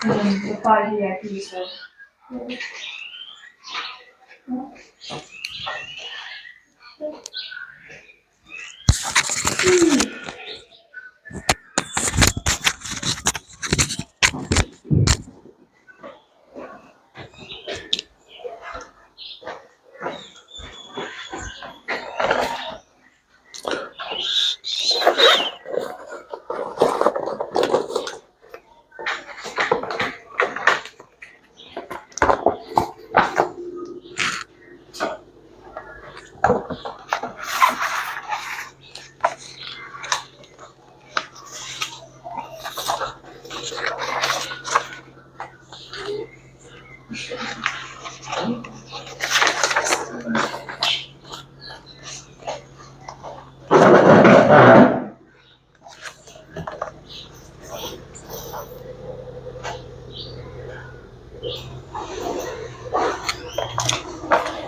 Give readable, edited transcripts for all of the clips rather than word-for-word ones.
The 5 VIP stuff.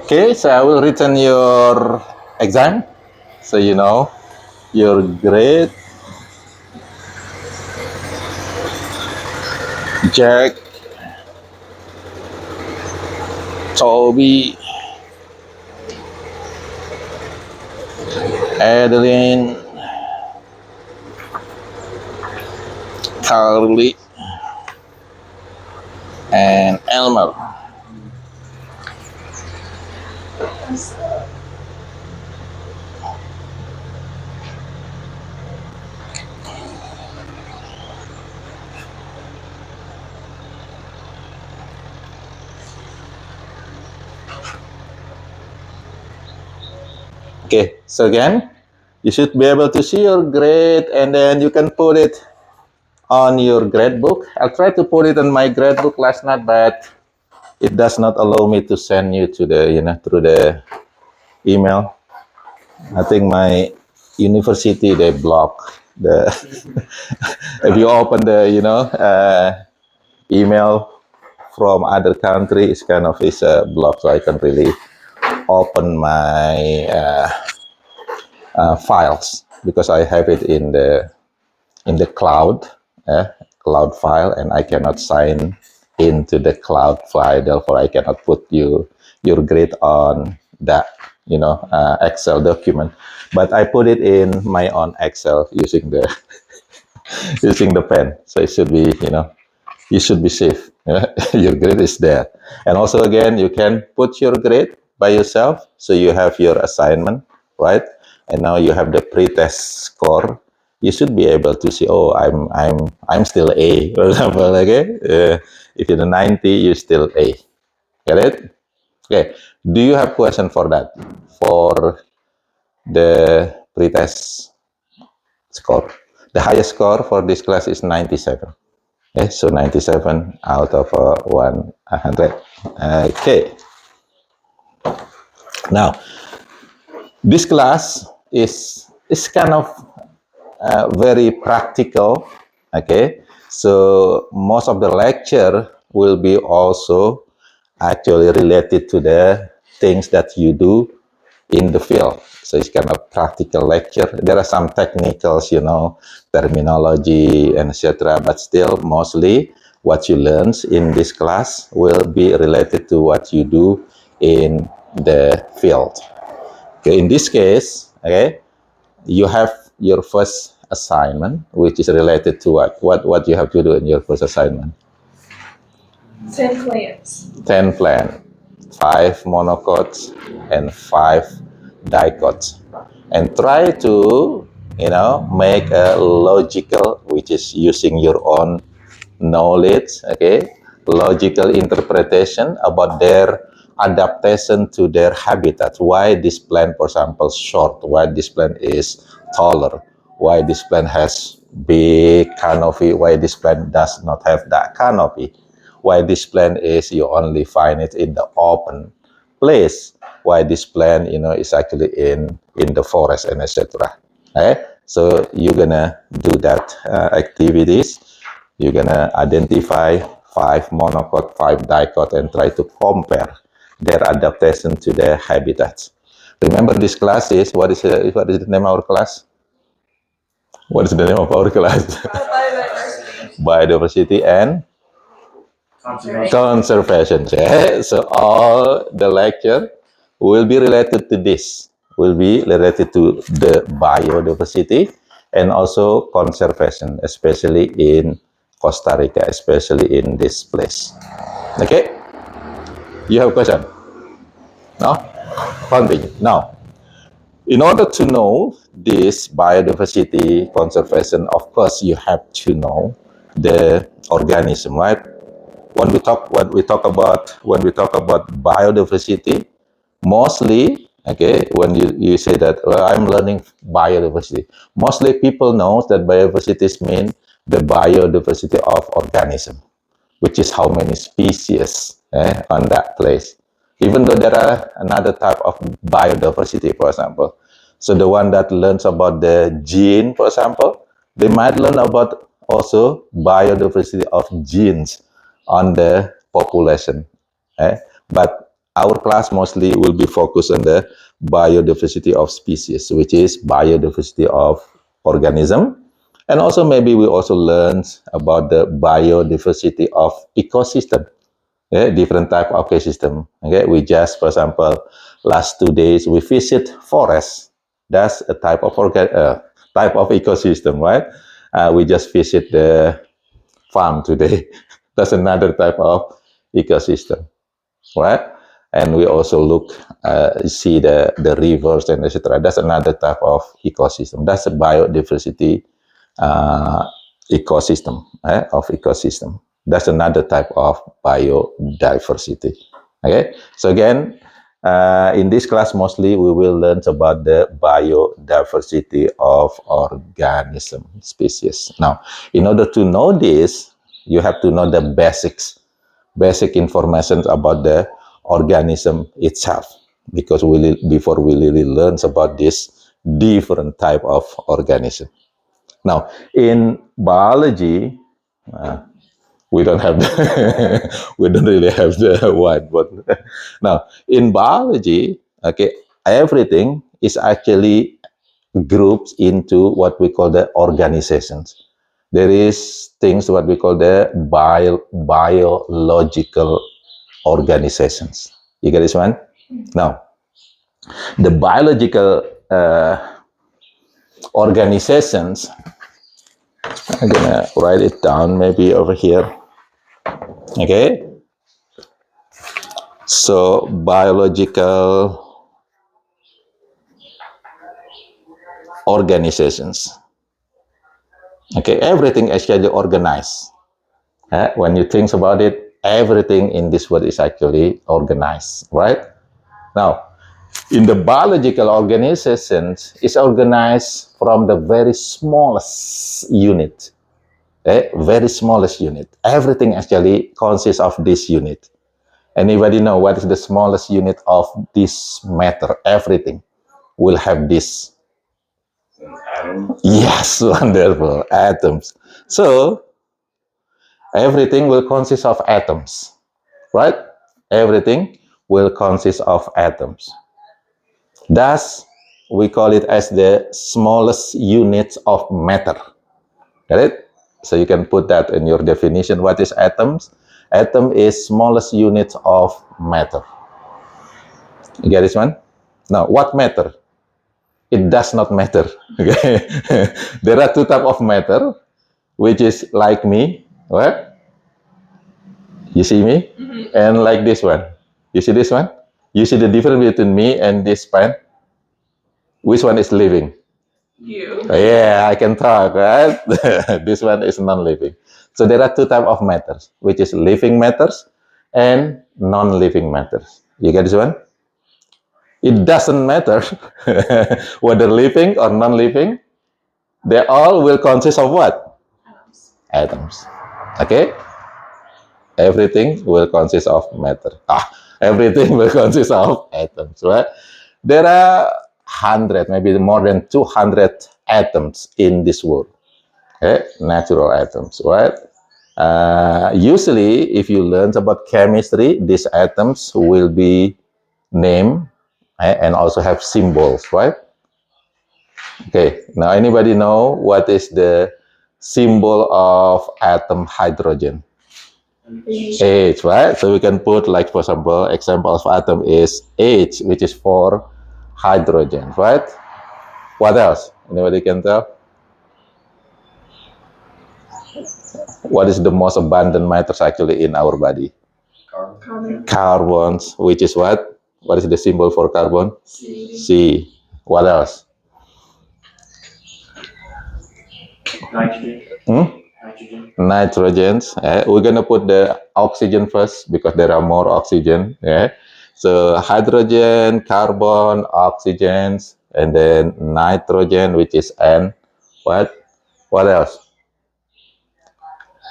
Okay, so I will return your exam, so you know your grade. Jack, Toby, Adeline, Carly, and Elmer. Okay, so again, you should be able to see your grade, and then you can put it on your grade book. I tried to put it on my grade book last night, but it does not allow me to send you to the, through the email. I think my university, they block the, if you open the, email from other country, it's kind of is a block, so I can really open my files because I have it in the cloud, cloud file, and I cannot sign into the cloud file. Therefore, I cannot put your grade on that Excel document. But I put it in my own Excel using the using the pen, so it should be you should be safe. Your grade is there, and also again you can put your grade by yourself, so you have your assignment, right? And now you have the pre-test score. You should be able to see, oh, I'm still A, for example. Okay, if you're 90, you're still A. Get it? Okay. Do you have question for that? For the pre-test score, the highest score for this class is 97. Okay, so 97 out of 100. Okay. Now, this class is kind of very practical. Okay, so most of the lecture will be also actually related to the things that you do in the field. So it's kind of practical lecture. There are some technicals, terminology, and etc. But still, mostly what you learn in this class will be related to what you do in the field. Okay, in this case, okay, you have your first assignment, which is related to what? What you have to do in your first assignment? 10 plants. 10 plant, 5 monocots, and 5 dicots. And try to, make a logical, which is using your own knowledge, okay, logical interpretation about their adaptation to their habitat. Why this plant, for example, short? Why this plant is taller? Why this plant has big canopy? Why this plant does not have that canopy? Why this plant is you only find it in the open place? Why this plant, is actually in the forest and etc. Okay? So you're gonna do that activities. You're gonna identify 5 monocot, 5 dicot, and try to compare their adaptation to their habitats. Remember, this class is what is the name of our class? What is the name of our class? Biodiversity. Biodiversity and Conservation. Yeah. So all the lecture will be related to this, will be related to the biodiversity and also conservation, especially in Costa Rica, especially in this place. Okay, you have a question? No? Continue. Now, in order to know this biodiversity conservation, of course, you have to know the organism, right? When we talk about biodiversity, mostly, okay, when you say that, well, I'm learning biodiversity, mostly people know that biodiversity means the biodiversity of organism, which is how many species on that place. Even though there are another type of biodiversity, for example. So the one that learns about the gene, for example, they might learn about also biodiversity of genes on the population. But our class mostly will be focused on the biodiversity of species, which is biodiversity of organism. And also maybe we also learn about the biodiversity of ecosystem, different type of ecosystem. Okay, we just, for example, last 2 days we visit forest. That's a type of type of ecosystem, right? We just visit the farm today. That's another type of ecosystem, right? And we also see the rivers and etc. That's another type of ecosystem. That's a biodiversity uh, ecosystem of ecosystem. That's another type of biodiversity. Okay, so again, in this class mostly we will learn about the biodiversity of organism species. Now, in order to know this, you have to know the basic information about the organism itself, because before we really learn about this different type of organism. Now, in biology, we don't have we don't really have the whiteboard. Now, in biology, okay, everything is actually grouped into what we call the organizations. There is things what we call the biological organizations. You get this one? Now, the biological organizations, I'm gonna write it down maybe over here. Okay, so biological organizations. Okay, everything is actually organized. When you think about it, everything in this world is actually organized, right? Now, in the biological organizations, is organized from the very smallest unit. Very smallest unit. Everything actually consists of this unit. Anybody know what is the smallest unit of this matter? Everything will have this. Yes, wonderful. Atoms. So, everything will consist of atoms, right? Everything will consist of atoms. Thus, we call it as the smallest unit of matter. Get it? So you can put that in your definition. What is atoms? Atom is smallest unit of matter. You get this one? Now, what matter? It does not matter. Okay? There are two types of matter, which is like me, right? You see me? And like this one. You see this one? You see the difference between me and this pen? Which one is living? You. Yeah, I can talk, right? This one is non-living. So there are two types of matters, which is living matters and non-living matters. You get this one? It doesn't matter whether living or non-living. They all will consist of what? Atoms. Okay? Everything will consist of matter. Everything will consist of atoms, right? There are 100, maybe more than 200 atoms in this world. Okay? Natural atoms, right? Usually, if you learn about chemistry, these atoms will be named and also have symbols, right? Okay, now anybody know what is the symbol of atom hydrogen? H, right? So we can put, like, for example of atom is H, which is for hydrogen, right? What else? Anybody can tell? What is the most abundant matters actually in our body? Carbon. Carbons, which is what? What is the symbol for carbon? C. C. What else? Nitrogen. Hmm? Nitrogen. Nitrogens. We're gonna put the oxygen first because there are more oxygen. Yeah. So hydrogen, carbon, oxygens, and then nitrogen, which is N. What? What else?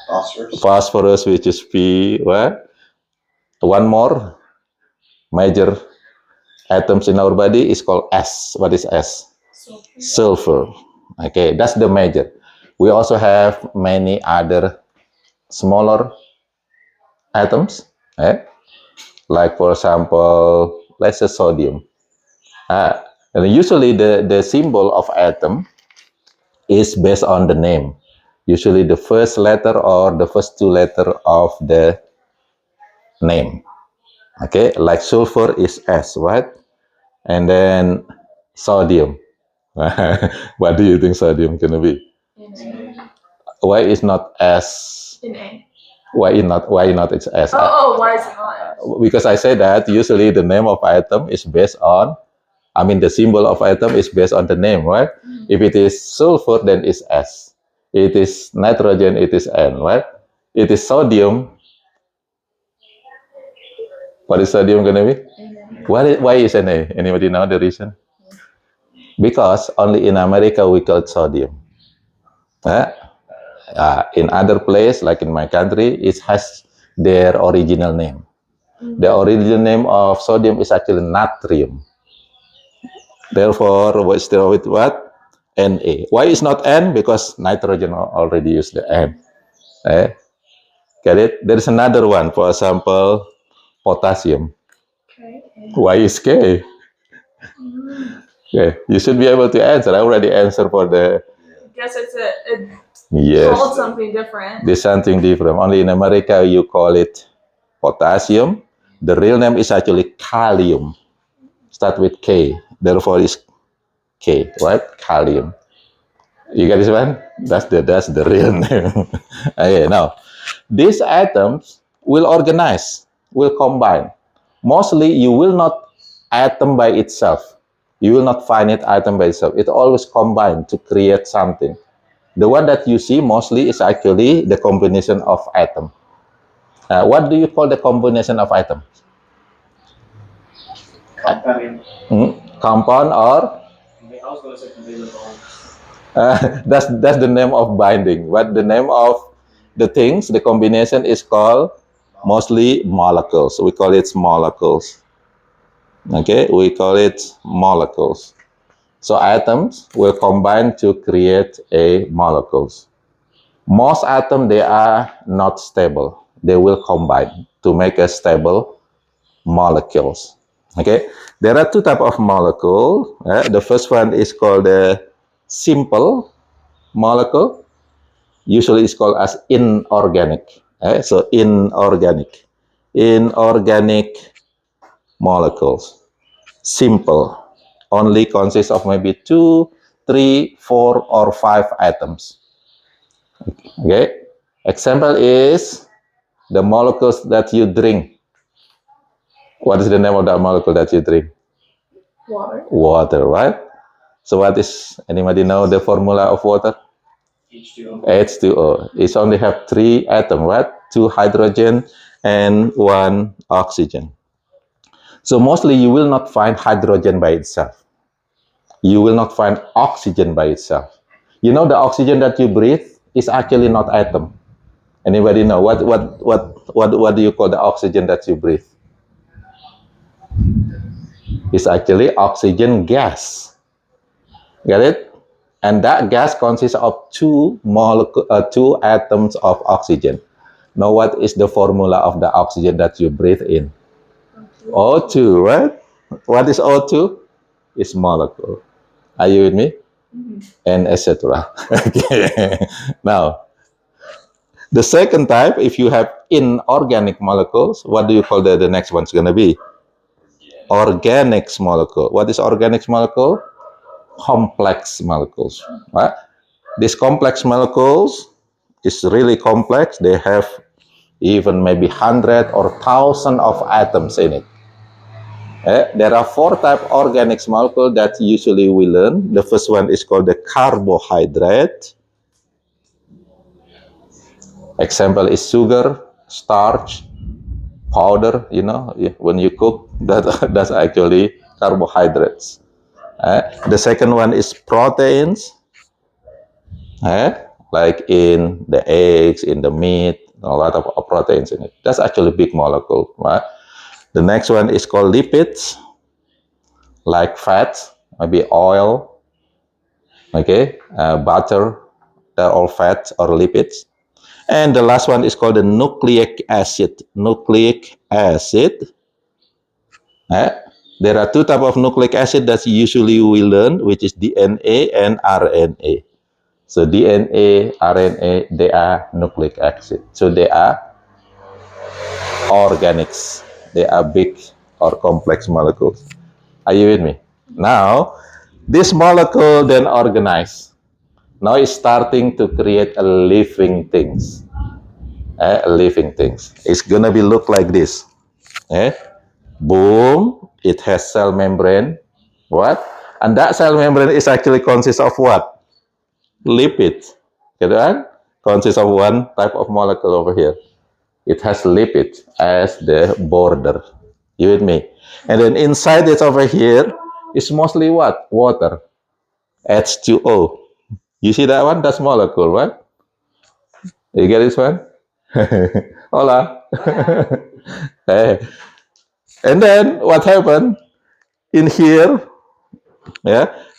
Phosphorus. Phosphorus, which is P. What? One more major atoms in our body is called S. What is S? Sulfur. Sulfur. Okay, that's the major. We also have many other smaller atoms, like for example, let's say sodium. And usually the symbol of atom is based on the name. Usually the first letter or the first two letter of the name. Okay, like sulfur is S, right? And then sodium. What do you think sodium gonna be? In A. Why is not S? In A. Why not it's S? Why is it not? Because I say that usually the name of item is based on, I mean the symbol of item is based on the name, right? If it is sulfur, then it's S. It is nitrogen, it is N, right? It is sodium. What is sodium gonna be? Why is Na? Anybody know the reason? Because only in America we call it sodium. In other place, like in my country, it has their original name. The original name of sodium is actually natrium. Therefore, what's the with what? Na. Why is not N? Because nitrogen already used the N. Get it? There is another one. For example, potassium. K. Why is K? Okay, you should be able to answer. I already answered for the. I guess it's called Yes, something different. there's something different. Only in America you call it potassium. The real name is actually kalium. Start with K. Therefore, it's K, right? Kalium. You get this one? That's the real name. Okay, now these atoms will organize, will combine. Mostly, you will not atom by itself. You will not find it atom by itself. It always combine to create something. The one that you see mostly is actually the combination of atom. What do you call the combination of atom? Compound. Compound or I was going to say covalent bond. that's the name of binding. But the name of the things, the combination is called mostly molecules. We call it molecules. Okay, we call it molecules. So atoms will combine to create a molecules. Most atoms, they are not stable. They will combine to make a stable molecules. Okay, there are two types of molecule. The first one is called the simple molecule. Usually it's called as inorganic. So inorganic molecules, simple, only consists of maybe 2, 3, 4, or 5 atoms. Okay, example is the molecules that you drink. What is the name of that molecule that you drink? Water. Water, right? So what is, anybody know the formula of water? H2O. H2O. It only have 3 atoms, right? 2 hydrogen and 1 oxygen. So mostly you will not find hydrogen by itself. You will not find oxygen by itself. You know the oxygen that you breathe is actually not atom. Anybody know what do you call the oxygen that you breathe? It's actually oxygen gas. Get it? And that gas consists of 2 atoms of oxygen. Now, what is the formula of the oxygen that you breathe in? O2, right? What is O2? It's molecule. Are you with me? And etc. Okay. Now, The second type, if you have inorganic molecules, what do you call the next one's going to be? Organics molecule. What is organics molecule? Complex molecules. Right? These complex molecules is really complex. They have even maybe 100 or 1,000 of atoms in it. There are 4 type organics molecule that usually we learn. The first one is called the carbohydrate. Example is sugar, starch, powder. You know, when you cook, that's actually carbohydrates. The second one is proteins. Like in the eggs, in the meat, a lot of proteins in it. That's actually big molecule, right? The next one is called lipids, like fats, maybe oil, okay, butter. They're all fats or lipids. And the last one is called the nucleic acid. Nucleic acid. There are 2 types of nucleic acid that usually we learn, which is DNA and RNA. So DNA, RNA, they are nucleic acid. So they are organics. They are big or complex molecules. Are you with me? Now, this molecule then organize. Now it's starting to create a living things. Living things. It's gonna be look like this. Boom. It has cell membrane. What? And that cell membrane is actually consists of what? Lipids. Gitu kan? Consists of one type of molecule over here. It has lipids as the border. You with me? And then inside it over here is mostly what? Water. H2O. You see that one? That's molecule, right? You get this one? Hola. Hey. And then what happened? In here,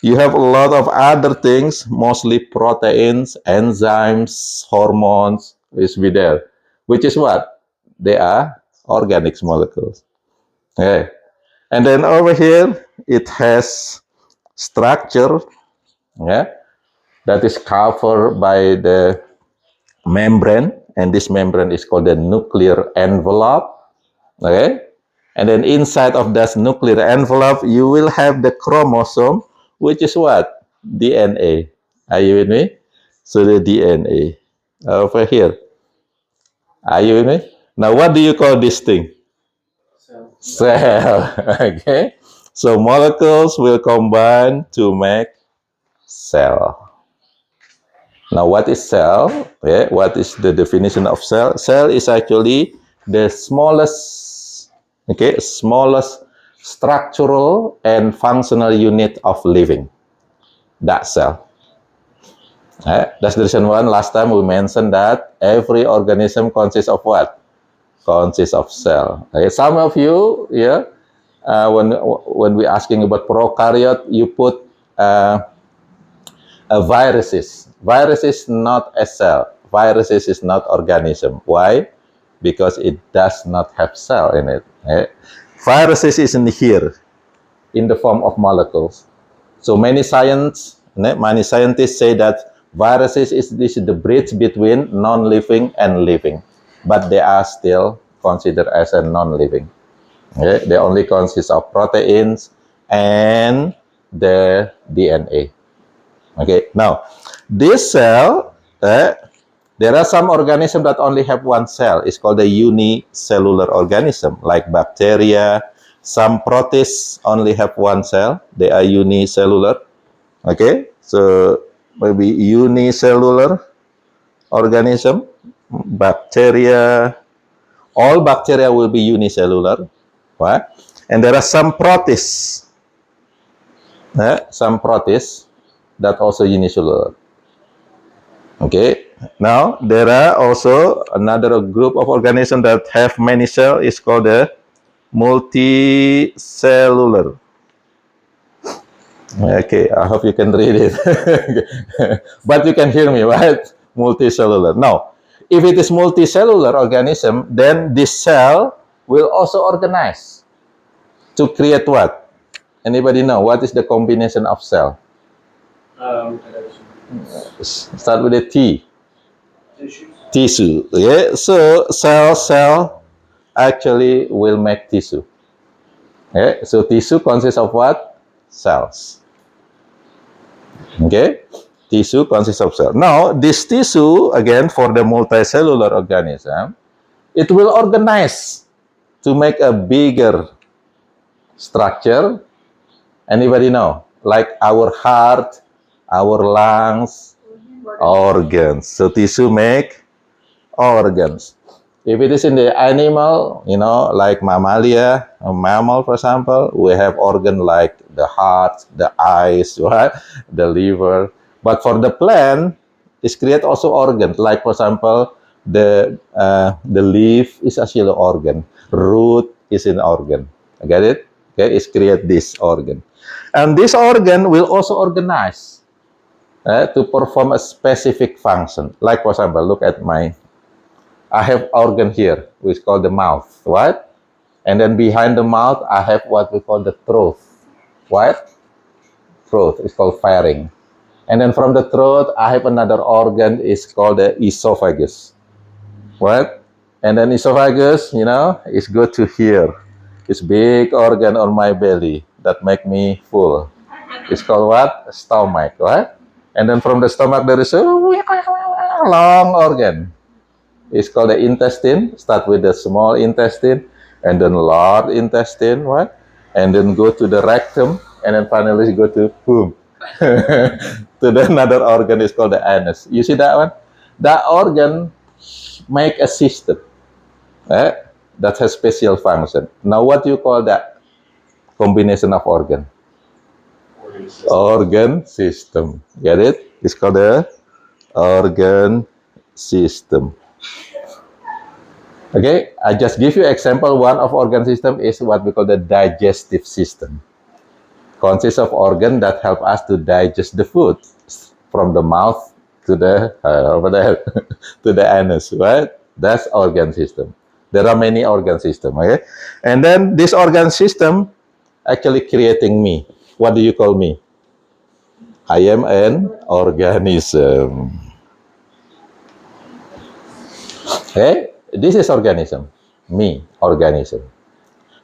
you have a lot of other things, mostly proteins, enzymes, hormones, is be there. Which is what? They are organics molecules. Okay. And then over here, it has structure, that is covered by the membrane, and this membrane is called the nuclear envelope. Okay. And then inside of that nuclear envelope, you will have the chromosome, which is what? DNA. Are you with me? So the DNA over here. Are you with me? Now, what do you call this thing? Cell. Okay. So molecules will combine to make cell. Now, what is cell? What is the definition of cell? Cell is actually the smallest, smallest structural and functional unit of living. That cell. That's the reason why last time we mentioned that every organism consists of what? Consists of cell. Some of you, when we're asking about prokaryote, you put viruses. Virus is not a cell. Viruses is not organism. Why? Because it does not have cell in it. Viruses is in here, in the form of molecules. So many scientists say that viruses is the bridge between non-living and living, but they are still considered as a non-living. They only consist of proteins and the DNA. Okay, now this cell, there are some organisms that only have one cell. It's called a unicellular organism, like bacteria. Some protists only have one cell. They are unicellular. Okay, so maybe unicellular organism, bacteria. All bacteria will be unicellular. Right? And there are some protists. Some protists that also unicellular. Okay, now there are also another group of organisms that have many cells. It's called the multicellular. Okay, I hope you can read it. But you can hear me, right? Multicellular. Now, if it is multicellular organism, then this cell will also organize to create what? Anybody know what is the combination of cell? Um, Start with a T. Tissues. tissue. Okay, so cell actually will make tissue. Okay, so tissue consists of what? Cells. Okay, tissue consists of cell. Now, this tissue again for the multicellular organism, it will organize to make a bigger structure. Anybody know? Like our heart, our lungs, organs. So tissue make organs. If it is in the animal, like mammalia, a mammal, for example, we have organ like the heart, the eyes, right? The liver. But for the plant, it create also organs. Like, for example, the leaf is actually an organ. Root is an organ. Get it? Okay, it's create this organ. And this organ will also organize to perform a specific function. Like, for example, look at I have organ here, which is called the mouth, right? And then behind the mouth, I have what we call the throat. What? Throat is called pharynx. And then from the throat, I have another organ, is called the esophagus. What? And then esophagus, is good to hear. It's big organ on my belly that make me full. It's called what? Stomach, right? And then from the stomach, there is a long organ. It's called the intestine. Start with the small intestine, and then large intestine, right? And then go to the rectum, and then finally go to whom? To the another organ is called the anus. You see that one? That organ make a system that has special function. Now, what do you call that combination of organ? Organ system. Get it? It's called the organ system. Okay, I just give you example. One of organ system is what we call the digestive system. Consists of organ that help us to digest the food from the mouth to the over there to the anus, right? That's organ system. There are many organ system, okay? And then this organ system actually creating me. What do you call me? I am an organism. Okay, this is organism. Me, organism.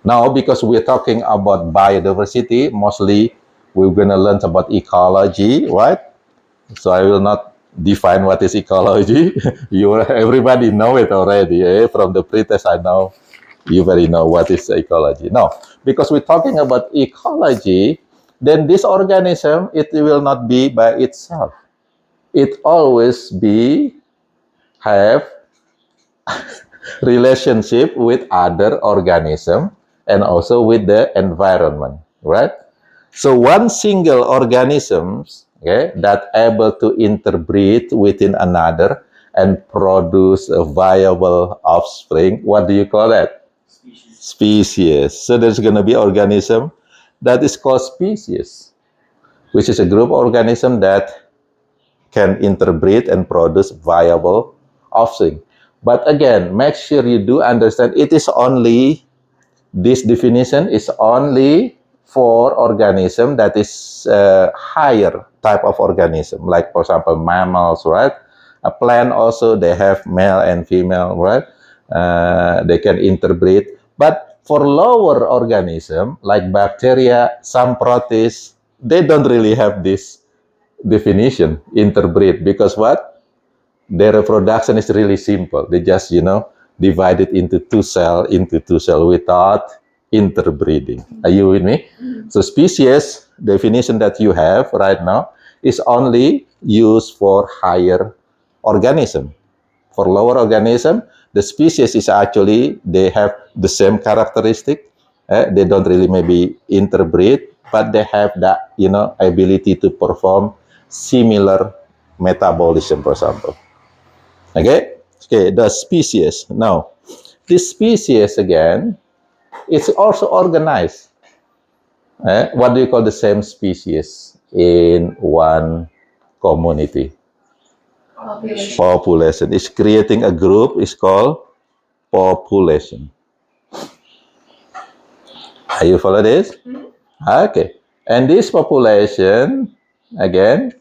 Now, because we're talking about biodiversity, mostly we're going to learn about ecology, right? So I will not define what is ecology. Everybody know it already. From the pretest, I know you already know what is ecology. No, because we're talking about ecology, then this organism, it will not be by itself. It always have relationship with other organism and also with the environment, right? So one single organism, okay, that able to interbreed within another and produce a viable offspring, what do you call that? Species. So there's going to be organism that is called species, which is a group organism that can interbreed and produce viable offspring. But again, make sure you do understand this definition is only for organism that is higher type of organism, like for example mammals, right? A plant also, they have male and female, right? They can interbreed. But for lower organism like bacteria, some protists, they don't really have this definition, interbreed, because what? Their reproduction is really simple. They just, divide it into two cell without interbreeding. Are you with me? So species definition that you have right now is only used for higher organism. For lower organism, the species is actually, they have the same characteristic. They don't really maybe interbreed, but they have that, ability to perform similar metabolism, for example. Okay, the species. Now, this species again, it's also organized. What do you call the same species in one community? Population. It's creating a group, is called population. Are you follow this? Okay. And this population, again,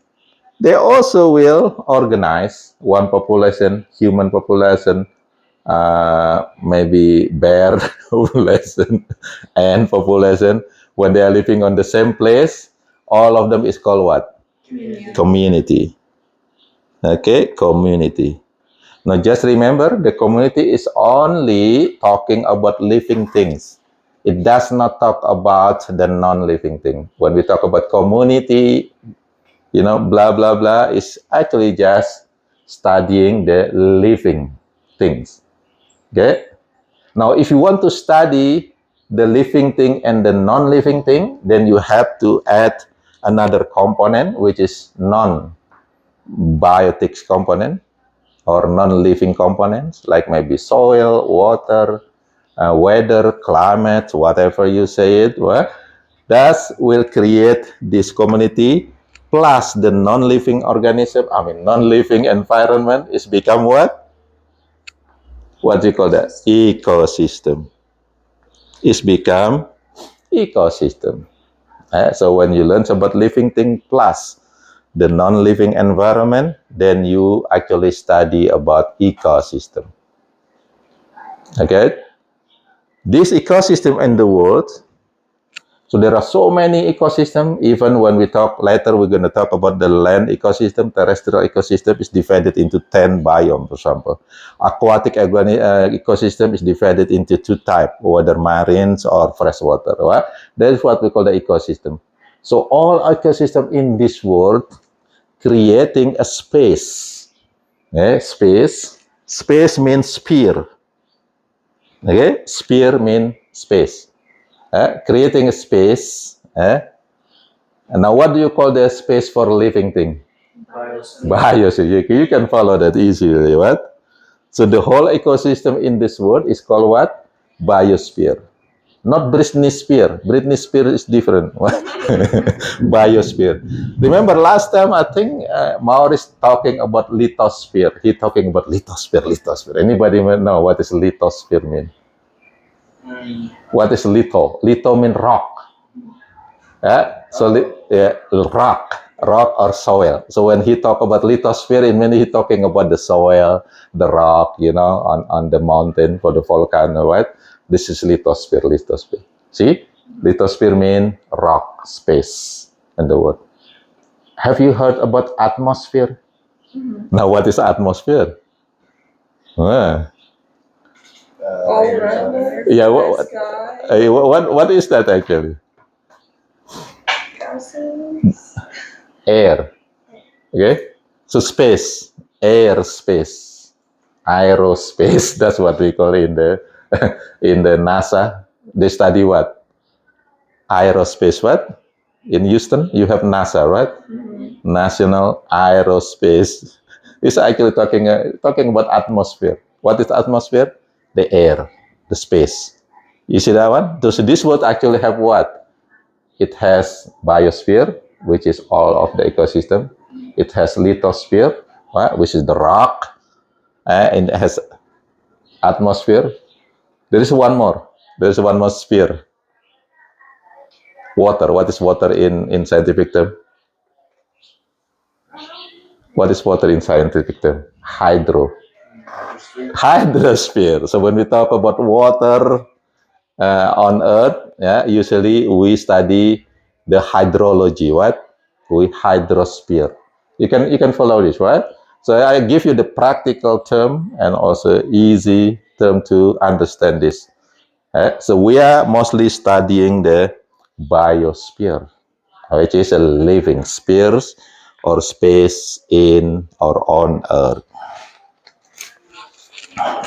they also will organize one population, human population, maybe bear population, and population. When they are living on the same place, all of them is called what? Community. Okay, community. Now just remember, the community is only talking about living things. It does not talk about the non-living thing. When we talk about community, blah, blah, blah, is actually just studying the living things. Okay? Now, if you want to study the living thing and the non-living thing, then you have to add another component, which is non-biotics component or non-living components, like maybe soil, water, weather, climate, whatever you say it. Well, that will create this community plus the non-living organism, non-living environment is become what? What do you call that? Ecosystem. It's become ecosystem. So when you learn about living thing plus the non-living environment, then you actually study about ecosystem. Okay? This ecosystem in the world, so there are so many ecosystems. Even when we talk later, we're going to talk about the land ecosystem. Terrestrial ecosystem is divided into 10 biomes, for example. Aquatic ecosystem is divided into 2 types, whether marines or freshwater. Right? That is what we call the ecosystem. So all ecosystem in this world creating a space. Okay? Space means sphere. Okay? Sphere means space. Creating a space. And now, what do you call the space for living thing? Biosphere. Biosphere. You can follow that easily, right? So the whole ecosystem in this world is called what? Biosphere. Not Britney Spears. Britney Spears is different. Biosphere. Remember last time, I think Maurice talking about lithosphere. He talking about lithosphere. Anybody know what is lithosphere mean? What is litho? Litho mean rock. Rock or soil. So when he talk about lithosphere, it means he talking about the soil, the rock, on the mountain for the volcano, right? This is lithosphere. See, lithosphere mean rock, space in the world. Have you heard about atmosphere? Now, what is atmosphere? All around Yeah, sky, what is that actually? gases. Air. Okay, so space, air, space, aerospace. That's what we call in the in the NASA. They study what? Aerospace. What? In Houston, you have NASA, right? National Aerospace. It's actually talking about atmosphere. What is atmosphere? The air, the space. You see that one? So this word actually have what? It has biosphere, which is all of the ecosystem. It has lithosphere, right, which is the rock, and it has atmosphere. There is one more. There is one more sphere. Water. What is water in scientific term? What is water in scientific term? Hydrosphere. So when we talk about water on Earth, usually we study the hydrology. What? We hydrosphere. You can follow this, right? So I give you the practical term and also easy term to understand this. So we are mostly studying the biosphere, which is a living spheres or space in or on Earth.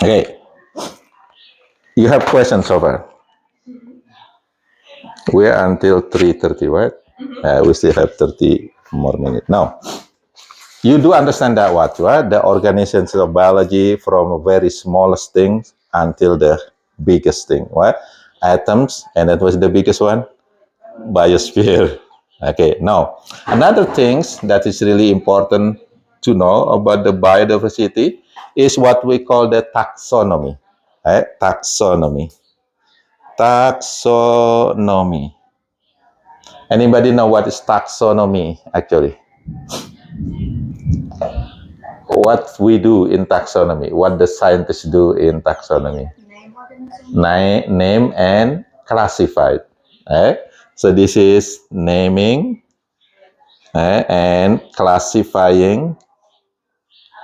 Okay. You have questions so far? We are until 3:30, right? We still have 30 more minutes. Now, you do understand that what, right? The organizations of biology from very smallest things until the biggest thing, right? Atoms, and that was the biggest one? Biosphere. Okay, now, another things that is really important to know about the biodiversity is what we call the taxonomy. Right? Taxonomy. Anybody know what is taxonomy actually? What we do in taxonomy, what the scientists do in taxonomy. Name and classified. So this is naming and classifying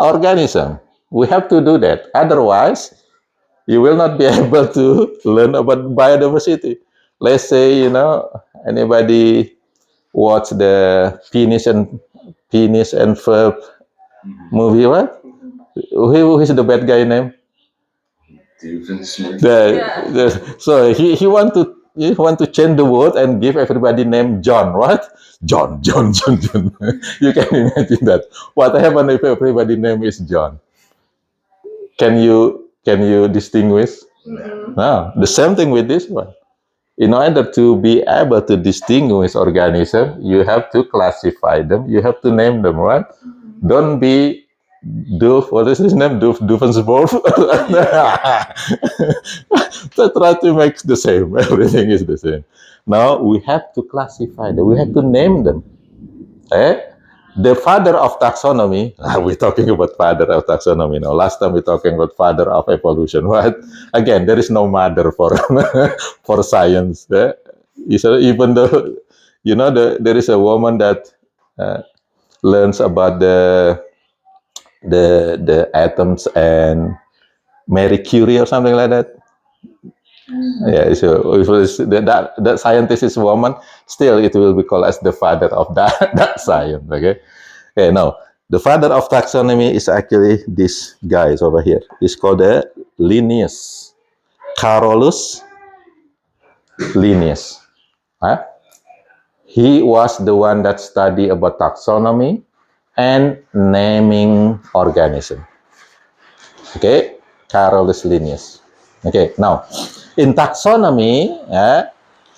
organism. We have to do that. Otherwise, you will not be able to learn about biodiversity. Let's say, anybody watch the Penis and Ferb movie, what? Who is the bad guy name? So he want to change the world and give everybody name John, right? John. You can imagine that. What happened if everybody name is John? Can you distinguish? No. The same thing with this one. In order to be able to distinguish organism, you have to classify them. You have to name them, right? Don't be Doof. What is his name? Doofenshmirtz. So try to make the same. Everything is the same. Now we have to classify them. We have to name them. The father of taxonomy. We're talking about father of taxonomy now. Last time we're talking about father of evolution. What? Again, there is no mother for for science. Even though there is a woman that learns about the atoms and Marie Curie or something like that. Yeah, so if that scientist is a woman, still it will be called as the father of that science. Okay. Now the father of taxonomy is actually this guy over here. He's called Linnaeus, Carolus Linnaeus. He was the one that studied about taxonomy and naming organism. Okay, Carolus Linnaeus. Okay, now in taxonomy,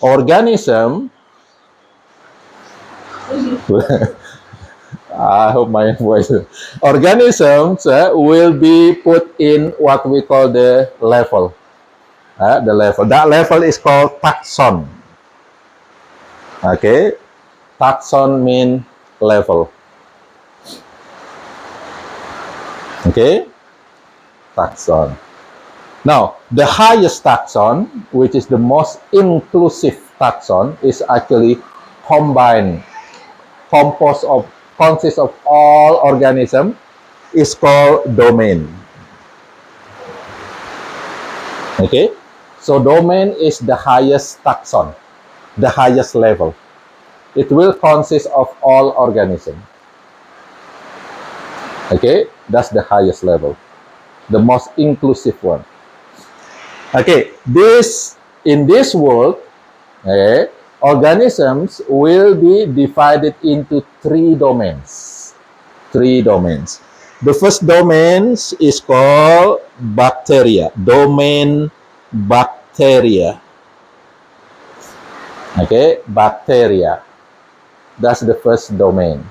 organism. I hope my voice. Organisms will be put in what we call the level. The level. That level is called taxon. Okay, taxon means level. Okay, taxon. Now, the highest taxon, which is the most inclusive taxon, is actually consists of all organisms, is called domain. Okay, so domain is the highest taxon, the highest level. It will consist of all organisms. Okay, that's the highest level, the most inclusive one. Okay, in this world, organisms will be divided into three domains. The first domain is called bacteria. Domain bacteria. Okay, bacteria. That's the first domain.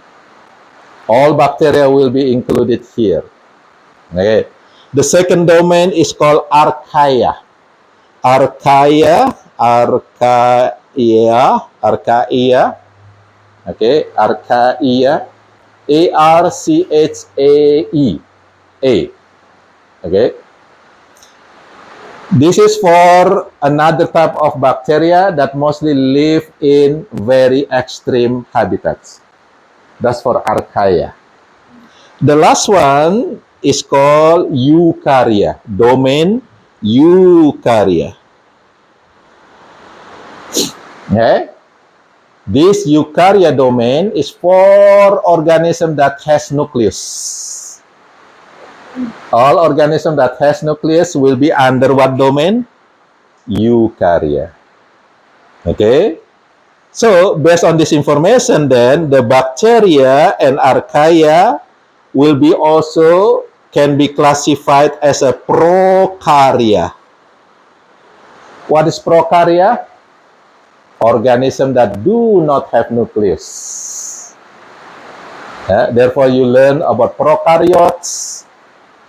All bacteria will be included here. Okay. The second domain is called archaea. Archaea. Okay, archaea. A. Okay. This is for another type of bacteria that mostly live in very extreme habitats. That's for archaea. The last one is called eukarya. Domain eukarya. Okay. This eukarya domain is for organism that has nucleus. All organism that has nucleus will be under what domain? Eukarya. Okay. So, based on this information, then the bacteria and archaea will be also can be classified as a prokarya. What is prokarya? Organism that do not have nucleus. Therefore, you learn about prokaryotes,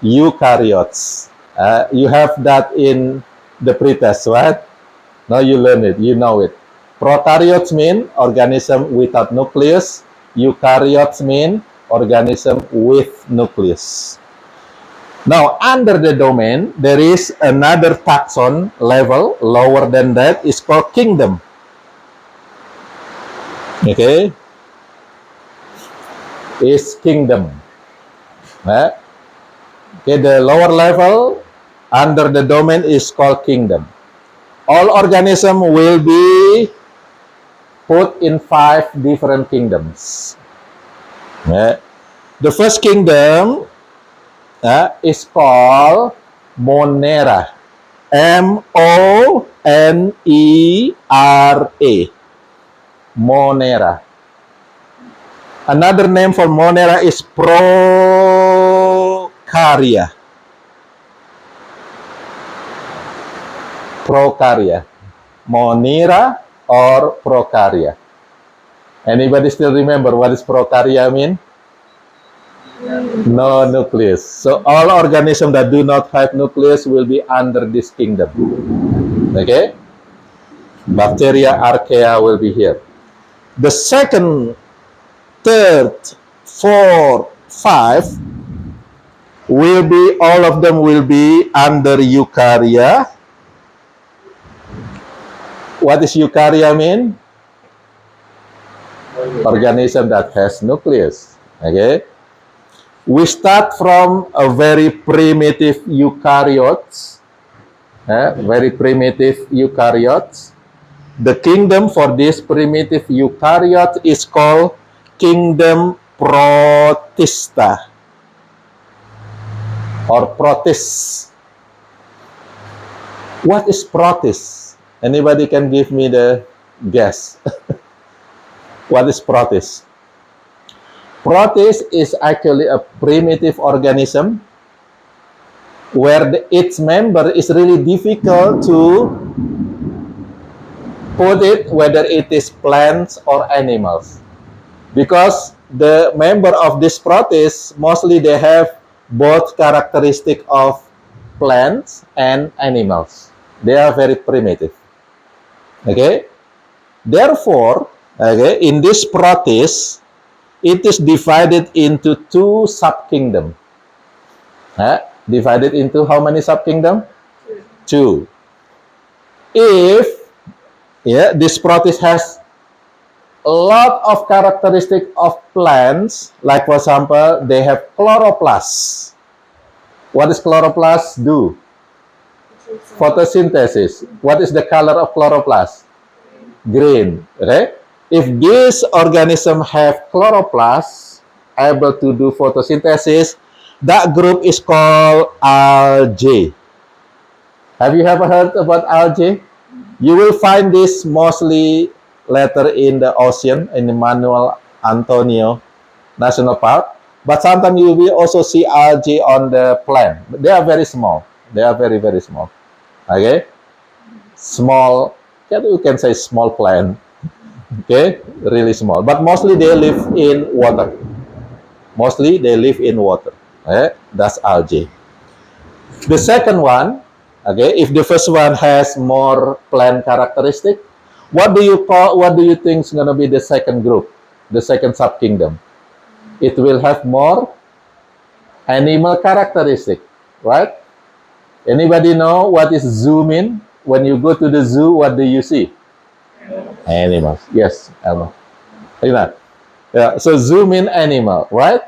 eukaryotes. You have that in the pretest, right? Now you learn it, you know it. Prokaryotes mean organism without nucleus. Eukaryotes mean organism with nucleus. Now, under the domain, there is another taxon level lower than that, is called kingdom. Okay, is kingdom. Okay, the lower level under the domain is called kingdom. All organism will be put in 5 different kingdoms. The first kingdom is called Monera. M-O-N-E-R-A. Monera. Another name for Monera is Prokarya. Prokarya. Monera or Prokarya. Anybody still remember what is Prokarya mean? No nucleus. So all organisms that do not have nucleus will be under this kingdom. Okay? Bacteria, archaea will be here. The second, third, fourth, 5 will be, all of them will be under eukarya. What does eukarya mean? Organism that has nucleus. Okay? We start from a very primitive eukaryotes. Very primitive eukaryotes. The kingdom for this primitive eukaryote is called kingdom Protista or Protist. What is Protist? Anybody can give me the guess? What is Protist? Protist is actually a primitive organism where its member is really difficult to put it, whether it is plants or animals, because the member of this protist mostly they have both characteristic of plants and animals. They are very primitive. Okay, therefore, okay, in this protist, it is divided into 2 subkingdom. Divided into how many subkingdom? 2. If this protist has a lot of characteristic of plants, like for example, they have chloroplast. What does chloroplast do? Photosynthesis. What is the color of chloroplast? Green. Okay? If this organism have chloroplast, able to do photosynthesis, that group is called algae. Have you ever heard about algae? You will find this mostly later in the ocean, in the Manuel Antonio National Park. But sometimes you will also see algae on the plant. But they are very small. They are very, very small. Okay? Small, you can say small plant. Okay? Really small. But mostly they live in water. Mostly they live in water. Okay? That's algae. The second one, okay, if the first one has more plant characteristic, what do you think is going to be the second group, the second subkingdom? It will have more animal characteristic, right? Anybody know what is zoo mean? When you go to the zoo, what do you see? Animals. Yes, Elma. Yeah, so zoo mean animal, right?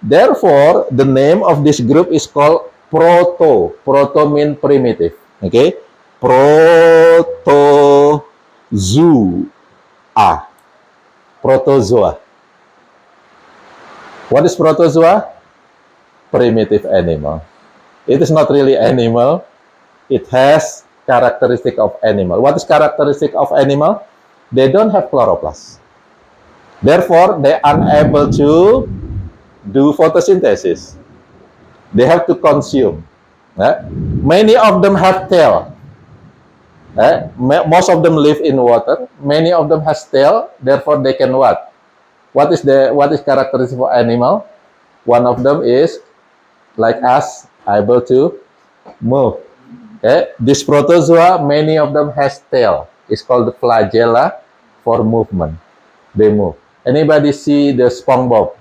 Therefore, the name of this group is called proto. Proto mean primitive. Okay? Protozoa. Protozoa. What is protozoa? Primitive animal. It is not really animal. It has characteristic of animal. What is characteristic of animal? They don't have chloroplast. Therefore, they are unable to do photosynthesis. They have to consume. Many of them have tail. Most of them live in water. Many of them has tail. Therefore, they can what? What is characteristic of animal? One of them is like us, able to move. Okay? This protozoa, many of them has tail. It's called the flagella for movement. They move. Anybody see the SpongeBob?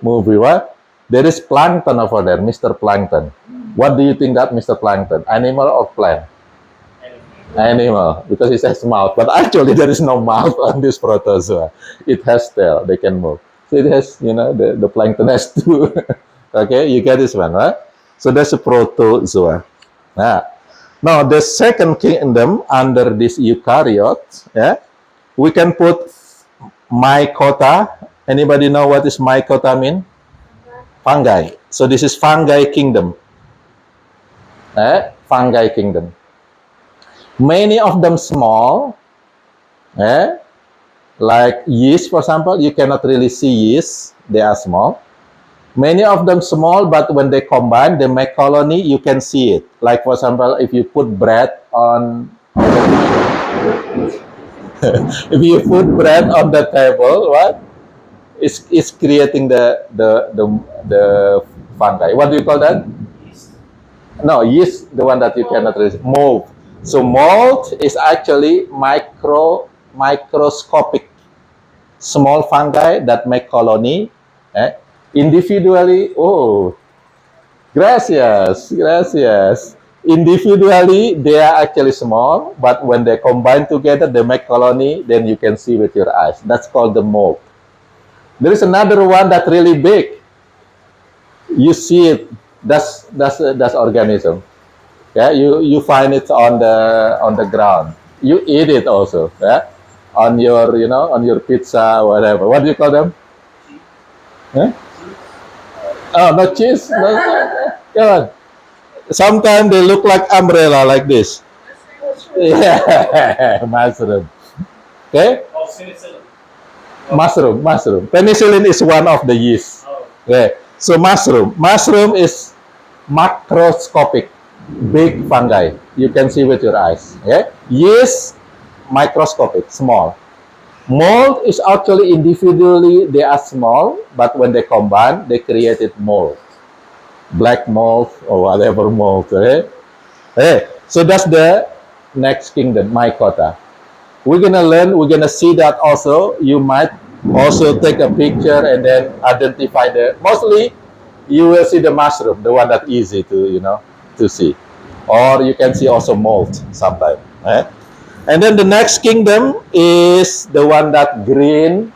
movie. What? There is plankton over there, Mr. Plankton. What do you think that Mr. Plankton? Animal or plant? Animal, because it has mouth. But actually, there is no mouth on this protozoa. It has tail. They can move. So it has, the plankton has two. Okay, you get this one, right? So that's a protozoa. Now, the second kingdom under this eukaryote, we can put mycota. Anybody know what is mycota mean? Fungi. So this is fungi kingdom. Fungi kingdom. Many of them small, like yeast, for example. You cannot really see yeast. They are small. Many of them small, but when they combine, they make colony, you can see it. Like, for example, if you put bread on if you put bread on the table, what? It's creating the fungi. What do you call that? No, yeast, the one that you cannot resist. Mold. So mold is actually microscopic small fungi that make colony. Individually, gracias. Individually, they are actually small, but when they combine together, they make colony, then you can see with your eyes. That's called the mold. There is another one that's really big. You see it. That's organism. Yeah, you find it on the ground. You eat it also. Yeah, on your pizza, whatever. What do you call them? Huh? Oh, not cheese. No. Come on. Sometimes they look like umbrella, like this. Yeah, mushroom. Okay. Oh, penicillin. Mushroom. Penicillin is one of the yeast. Okay. So mushroom is macroscopic, big fungi. You can see with your eyes. Okay. Yeast, microscopic, small. Mold is actually individually, they are small, but when they combine, they created mold. Black mold or whatever mold. So that's the next kingdom, mycota. We're gonna see that also. You might also take a picture and then identify mostly you will see the mushroom, the one that's easy to see. Or you can see also mold sometimes. And then the next kingdom is the one that green.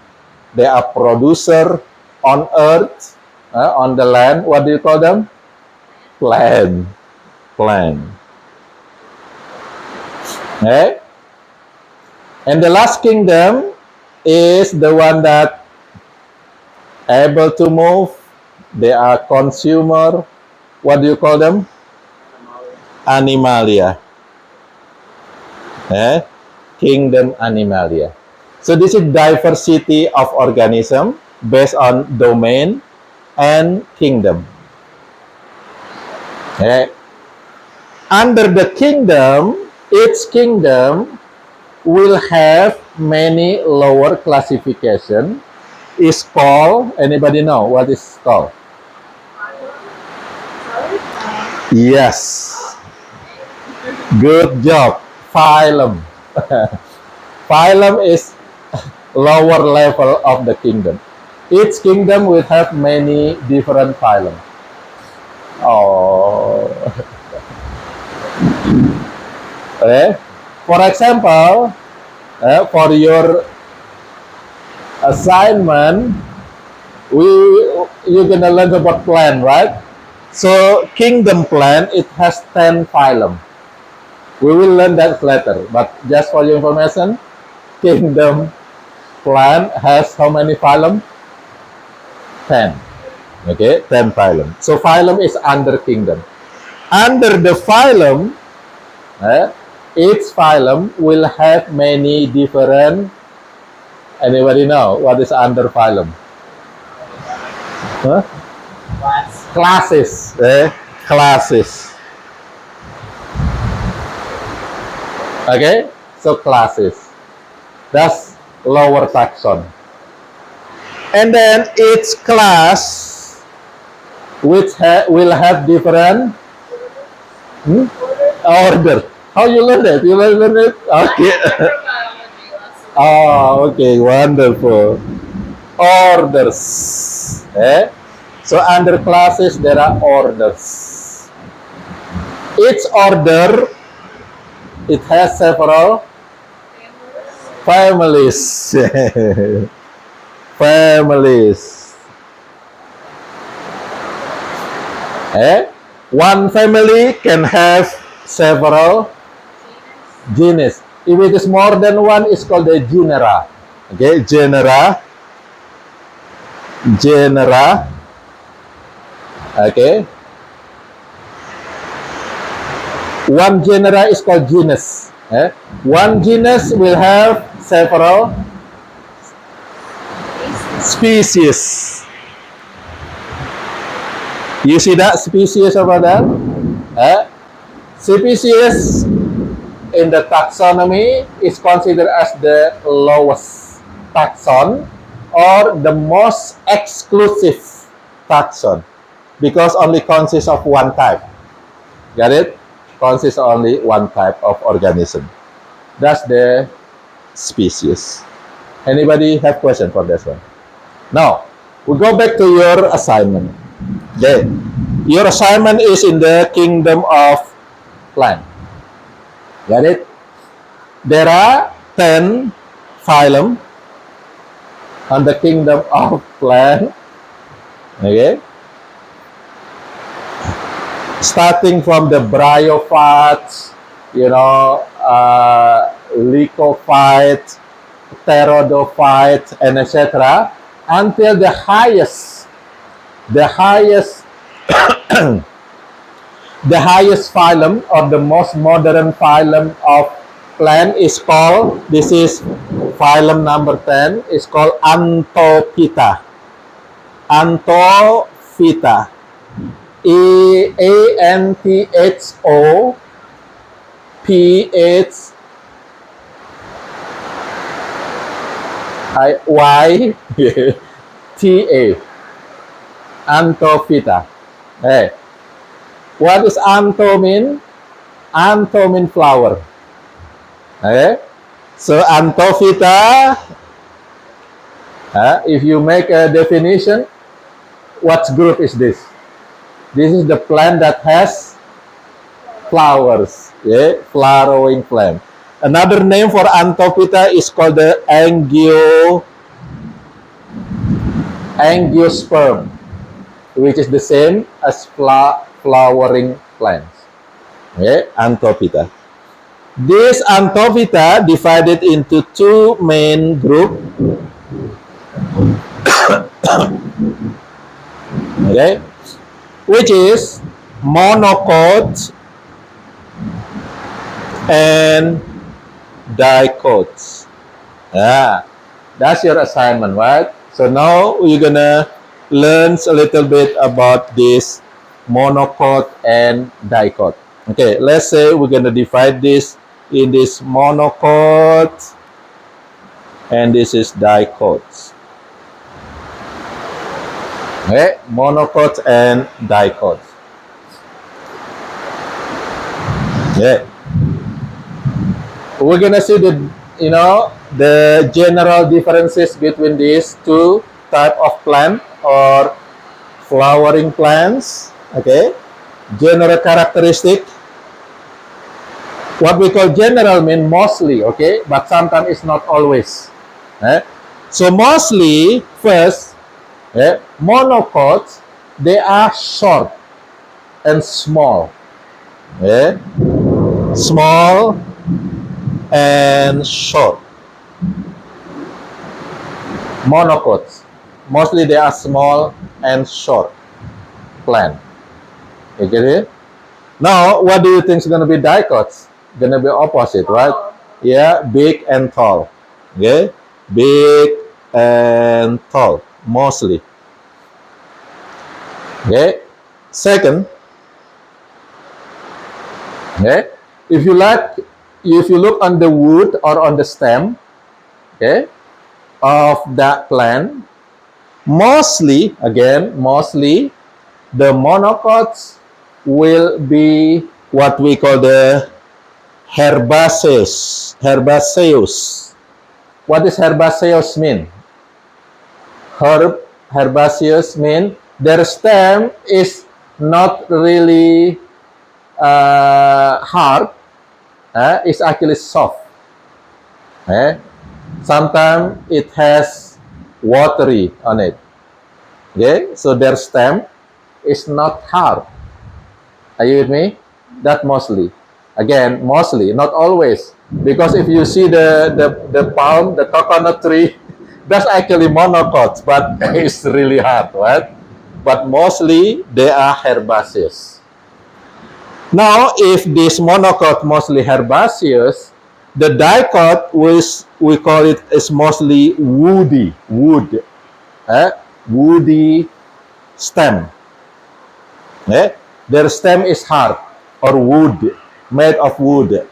They are producer on earth, on the land. What do you call them? Plant. Okay? And the last kingdom is the one that able to move. They are consumer. What do you call them? Animalia. Kingdom Animalia. So this is diversity of organism based on domain and kingdom. Under the kingdom, each kingdom will have many lower classification. Is called, anybody know what is called? Yes. Good job. Phylum. Phylum is lower level of the kingdom. Each kingdom will have many different phylum. For example, for your assignment, you're gonna learn about plant, right? So kingdom plant, it has 10 phylum. We will learn that later, but just for your information, kingdom plant has how many phylum? 10. Okay, 10 phylum. So phylum is under kingdom. Under the phylum, each phylum will have many different. Anybody know what is under phylum? Classes. Classes. Okay, so classes. That's lower taxon. And then each class which will have different order. How you learn it? You learn it? Okay. Oh, okay, wonderful. orders. So under classes there are orders. Each order it has several families. Families. One family can have several genus. If it is more than one, it's called a genera. Okay, genera. Genera. Okay. One genera is called genus. One genus will have several species. You see that species over there? Species in the taxonomy is considered as the lowest taxon or the most exclusive taxon because only consists of one type. Got it? Consists only one type of organism. That's the species. Anybody have question for this one? Now, we go back to your assignment. Okay. Your assignment is in the kingdom of plant. Got it? There are 10 phylum on the kingdom of plant. Okay. Starting from the bryophytes, lycophytes, pteridophytes, and etc. until the highest the highest phylum or the most modern phylum of plant is called, this is phylum number 10, is called Anthophyta. Anthophyta. Anthophyta. Anthophyta. Hey. What is antho mean? Antho mean flower. Okay. So Anthophyta, if you make a definition, what group is this? This is the plant that has flowers, flowering plant. Another name for Anthophyta is called the angiosperm, which is the same as flowering plants. Anthophyta. This Anthophyta divided into two main groups. Which is monocots and dicots. That's your assignment, right? So now we're gonna learn a little bit about this monocot and dicot. Okay, let's say we're gonna divide this in this monocot and this is dicots. Okay, monocots and dicots. Yeah, we're gonna see the general differences between these two type of plant or flowering plants. Okay, general characteristic. What we call general mean mostly, okay, but sometimes it's not always. So mostly, first, monocots, they are short and small. Small and short. Monocots, mostly they are small and short plant. You get it? Now, what do you think is going to be dicots? Going to be opposite, right? Yeah, big and tall. Okay, big and tall, mostly. Okay. Second, if you look on the wood or on the stem, of that plant, mostly the monocots will be what we call the herbaceous. What does herbaceous mean? herbaceous mean their stem is not really hard. It's actually soft. Sometimes it has watery on it. Okay, so their stem is not hard. Are you with me? That mostly. Again, mostly, not always. Because if you see the palm, the coconut tree, that's actually monocots, but it's really hard, right? But mostly they are herbaceous. Now, if this monocot mostly herbaceous, the dicot, which we call it, is mostly woody, woody stem. Their stem is hard or wood, made of wood.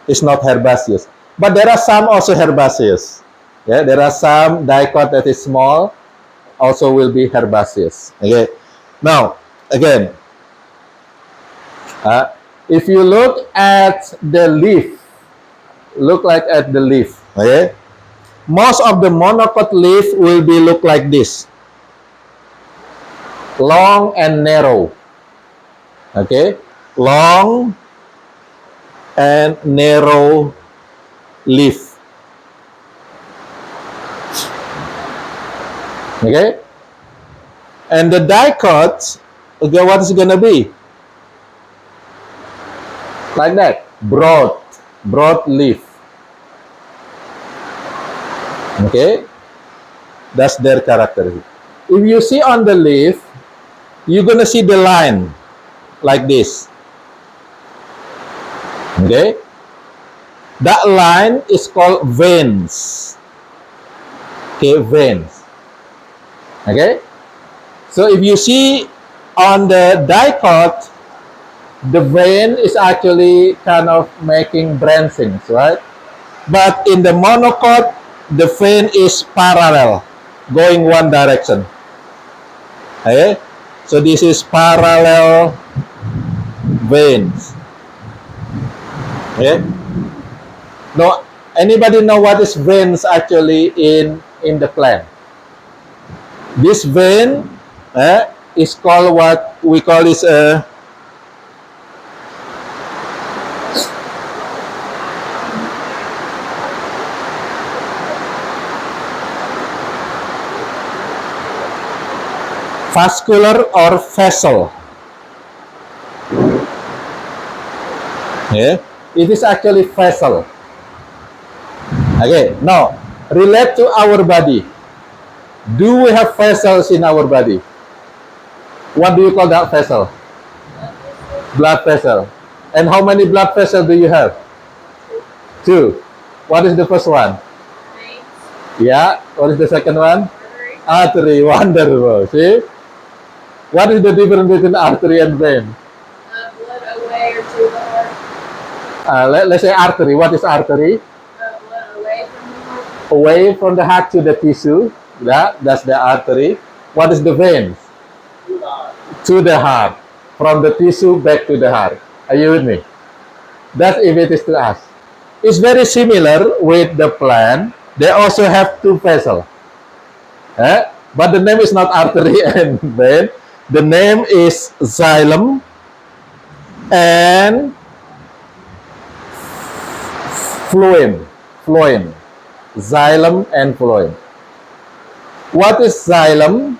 It's not herbaceous. But there are some also herbaceous. There are some dicot that is small, also will be herbaceous. Okay. Now, again, if you look at the leaf, at the leaf. Okay. Most of the monocot leaf will be look like this, long and narrow. Okay, long and narrow leaf. Okay, and the dicot, okay, what is it gonna be? Like that, broad leaf. Okay, that's their characteristic. If you see on the leaf, you're gonna see the line like this. Okay, that line is called veins. Okay, veins. Okay, so if you see on the dicot, the vein is actually kind of making branchings, right? But in the monocot, the vein is parallel, going one direction. Okay, so this is parallel veins. Okay. Now, anybody know what is veins actually in the plant? This vein is called what we call is a vascular or vessel. It is actually vessel. Okay, now relate to our body. Do we have vessels in our body? What do you call that vessel? Blood vessel. And how many blood vessels do you have? Two. What is the first one? Yeah. What is the second one? Artery. Wonderful. See? What is the difference between artery and vein? Blood away or to the heart. Let's say artery. What is artery? Blood away from the heart. Away from the heart to the tissue. That's the artery. What is the vein? To the heart. From the tissue back to the heart. Are you with me? That's if it is to us. It's very similar with the plant. They also have two vessels. But the name is not artery and vein. The name is xylem and phloem. Xylem and phloem. What is xylem?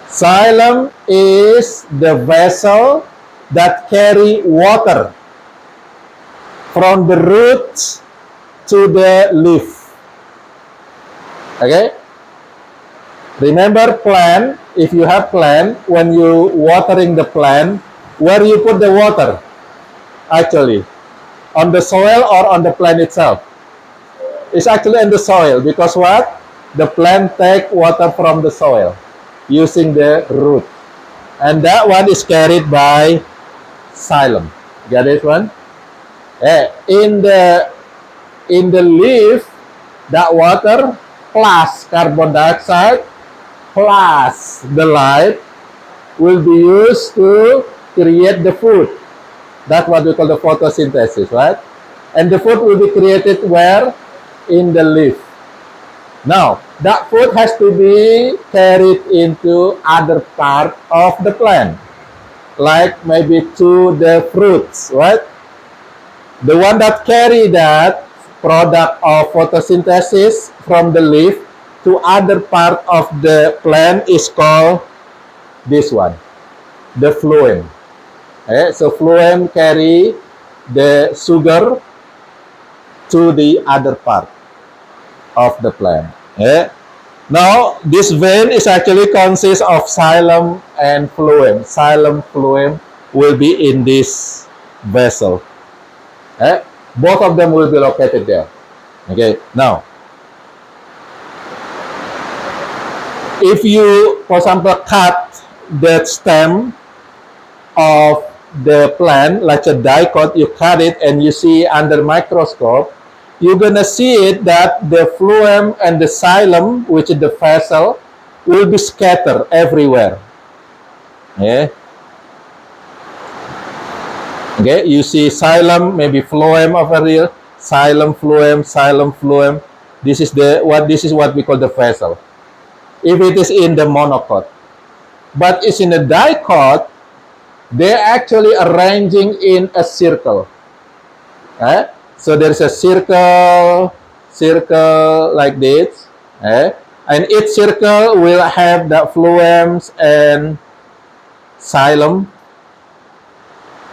Xylem is the vessel that carry water from the roots to the leaf. Okay? Remember plant, if you have plant, when you watering the plant, where you put the water? Actually, on the soil or on the plant itself? It's actually in the soil because what? The plant take water from the soil using the root. And that one is carried by xylem. Get it one? In the leaf, that water plus carbon dioxide plus the light will be used to create the food. That's what we call the photosynthesis, right? And the food will be created where? In the leaf. Now, that food has to be carried into other part of the plant, like maybe to the fruits, right? The one that carry that product of photosynthesis from the leaf to other part of the plant is called this one, the phloem. Okay? So phloem carry the sugar to the other part of the plant. Okay? Now, this vein is actually consists of xylem and phloem. Xylem, phloem will be in this vessel. Okay? Both of them will be located there. Okay, now, if you, for example, cut the stem of the plant, like a dicot, you cut it and you see under microscope, you're gonna see it that the phloem and the xylem, which is the vessel, will be scattered everywhere. Okay. Okay, you see xylem, maybe phloem over here, xylem, phloem. This is what we call the vessel. If it is in the monocot, but it's in the dicot, they're actually arranging in a circle. Okay? So there's a circle like this, okay? And each circle will have the phloems and xylem.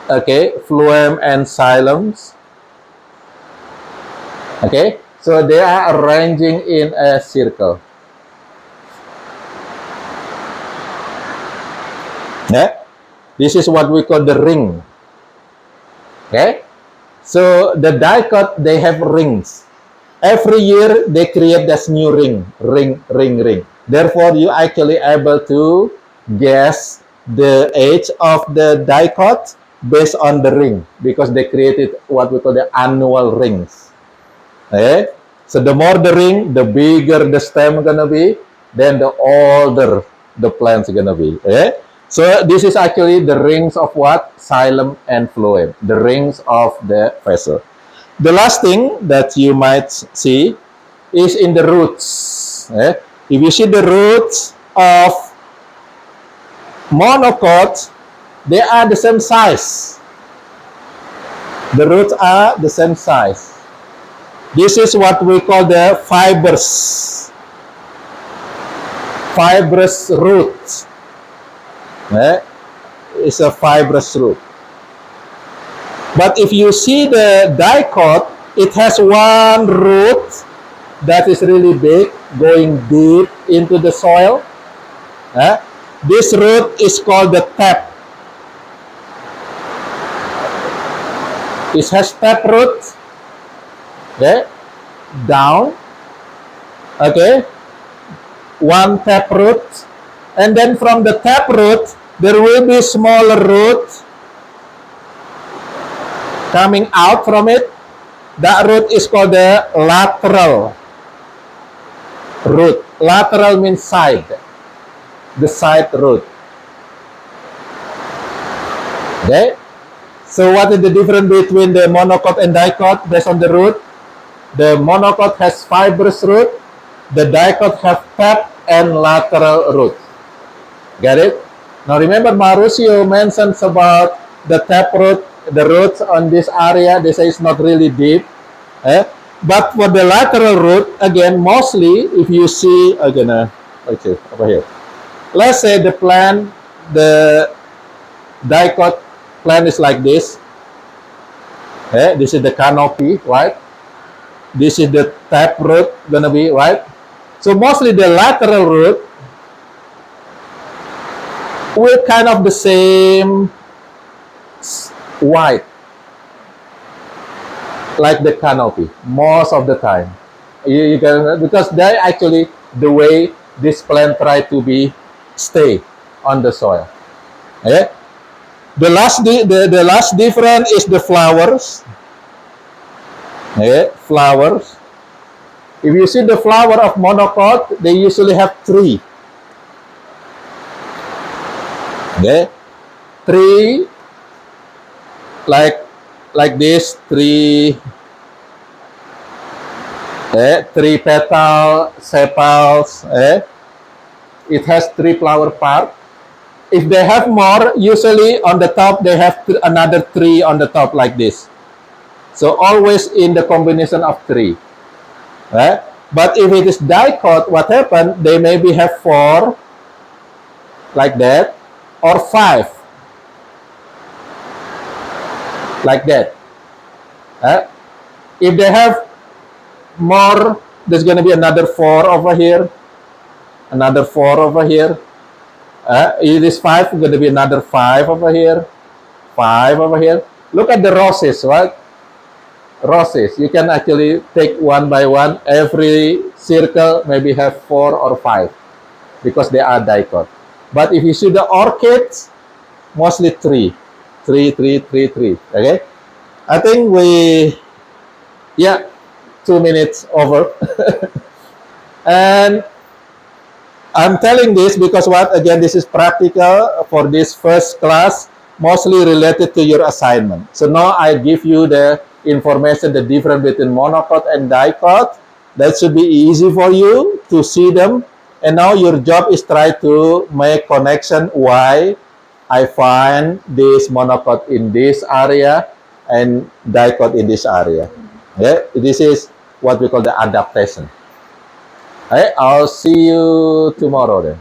Okay, phloem and xylems. Okay, so they are arranging in a circle. Yeah, this is what we call the ring. Okay, so the dicot, they have rings. Every year they create this new ring. Therefore, you actually able to guess the age of the dicot based on the ring, because they created what we call the annual rings. Okay? So the more the ring, the bigger the stem gonna be, then the older the plant's gonna be. Okay? So this is actually the rings of what? Xylem and phloem, the rings of the vessel. The last thing that you might see is in the roots. Okay? If you see the roots of monocot, they are the same size. The roots are the same size. This is what we call the fibrous root. It's a fibrous root. But if you see the dicot, it has one root that is really big, going deep into the soil. This root is called the tap. It has tap root. Okay, down. Okay, one tap root, and then from the tap root there will be smaller root coming out from it. That root is called the lateral root. Lateral means side, the side root. Okay, so what is the difference between the monocot and dicot based on the root? The monocot has fibrous root, the dicot has tap and lateral root. Get it? Now remember, Mauricio mentions about the tap root, the roots on this area, they say it's not really deep. But for the lateral root, again, mostly if you see, again, okay, over here. Let's say the plant, the dicot plant is like this. This is the canopy, right? This is the tap root gonna be, right? So mostly the lateral root will kind of the same white, like the canopy, most of the time. You can, because they actually the way this plant try to be stay on the soil. Okay? The last difference is the flowers. Okay, flowers. If you see the flower of monocot, they usually have three. Okay, three, like this, three. Three petal, sepals. It has three flower part. If they have more, usually on the top they have another three on the top like this. So always in the combination of three. But if it is dicot, what happened? They maybe have four like that, or five like that. If they have more, there's going to be another four over here, another four over here. It is five, going to be another five over here, five over here. Look at the roses, right? Roses. You can actually take one by one. Every circle maybe have four or five because they are dicot. But if you see the orchids, mostly three. Okay? I think yeah, 2 minutes over. And I'm telling this because what? Again, this is practical for this first class, mostly related to your assignment. So now I give you the information, the difference between monocot and dicot. That should be easy for you to see them. And now your job is try to make connection why I find this monocot in this area and dicot in this area. Okay? This is what we call the adaptation. I'll see you tomorrow then.